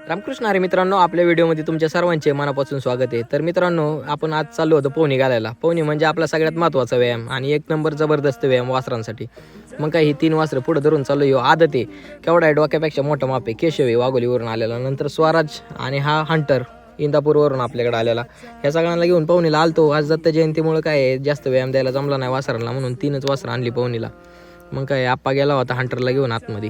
रामकृष्ण हरी मित्रांनो, आपल्या व्हिडिओमध्ये तुमच्या सर्वांचे मनापासून स्वागत आहे. तर मित्रांनो, आपण आज चाललो होतो पोहणी घालायला. पोहणी म्हणजे आपला सगळ्यात महत्त्वाचा व्यायाम आणि एक नंबर जबरदस्त व्यायाम वासरांसाठी. मग काय ही 3 वासरं पुढे धरून चाललो. ह्यो आदत आहे, केवढा आहे डोक्यापेक्षा मोठा माप आहे. केशव आहे वाघोलीवरून आलेला, नंतर स्वराज आणि हा हंटर इंदापूरवरून आपल्याकडे आलेला. ह्या सगळ्यांना घेऊन पोहणीला आलतो. आज दत्त जयंतीमुळे काय आहे, जास्त व्यायाम द्यायला जमला नाही वासरांना, म्हणून 3च वासरं आणली पोहणीला. मग काय आप्पा गेला होता हंटरला घेऊन आतमध्ये.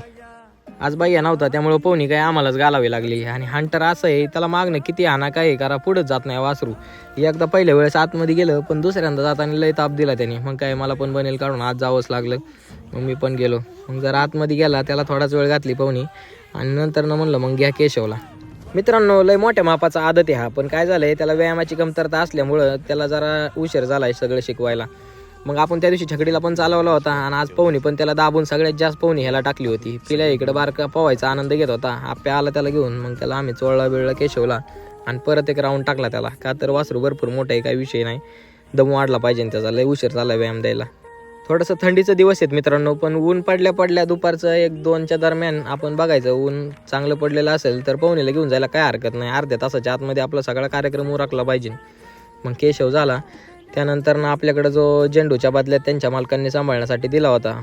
आज बाई नव्हता त्यामुळे पोहणी काय आम्हालाच घालावी लागली. आणि हंटर असं आहे, त्याला मागणं किती हाना काय करा पुढेच जात नाही वासरू. एकदा पहिल्या वेळेस आतमध्ये गेलं, पण दुसऱ्यांदा जाताना लय ताप दिला त्याने. मग काय मला पण बनेल काढून आज जावंच लागलं. मग मी पण गेलो. मग जर आतमध्ये गेला, त्याला थोडाच वेळ घातली पोहणी आणि नंतर म्हणलं मग घ्या केशवला. मित्रांनो, लय मोठ्या मापाचा आदत आहे हा, पण काय झालंय त्याला व्यायामाची कमतरता असल्यामुळं त्याला जरा उशीर झालाय सगळं शिकवायला. मग आपण त्या दिवशी छकडीला पण चालवला होता आणि आज पोहणी पण त्याला दाबून सगळ्यात जास्त पोहणी ह्याला टाकली होती. पिल्या इकडे बारका पोहायचा आनंद घेत होता. आप्या आला त्याला घेऊन, मग त्याला आम्ही चोळला बिळला केशवला आणि परत एक राऊंड टाकला त्याला. का तर वासरू भरपूर मोठं आहे, काही विषय नाही, दम वाढला पाहिजे त्याचा. लय उशीर झाला व्यायाम द्यायला. थोडंसं थंडीचं दिवस आहेत मित्रांनो, पण ऊन पडल्या दुपारचं 1-2च्या दरम्यान आपण बघायचं. ऊन चांगलं पडलेलं असेल तर पोहणीला घेऊन जायला काय हरकत नाही. अर्ध्या तासाच्या आतमध्ये आपला सगळा कार्यक्रम उरकला पाहिजे. मग केशव झाला. त्यानंतर ना आपल्याकडं जो झेंडूच्या बदल्यात त्यांच्या मालकांनी सांभाळण्यासाठी दिला होता,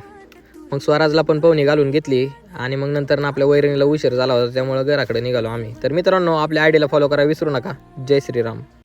मग स्वराजला पण पोहणी घालून घेतली. आणि मग नंतर ना आपल्या वैरणीला उशीर झाला होता, त्यामुळे घराकडे निघालो आम्ही. तर मित्रांनो, आपल्या आयडीला फॉलो करा विसरू नका. जय श्रीराम.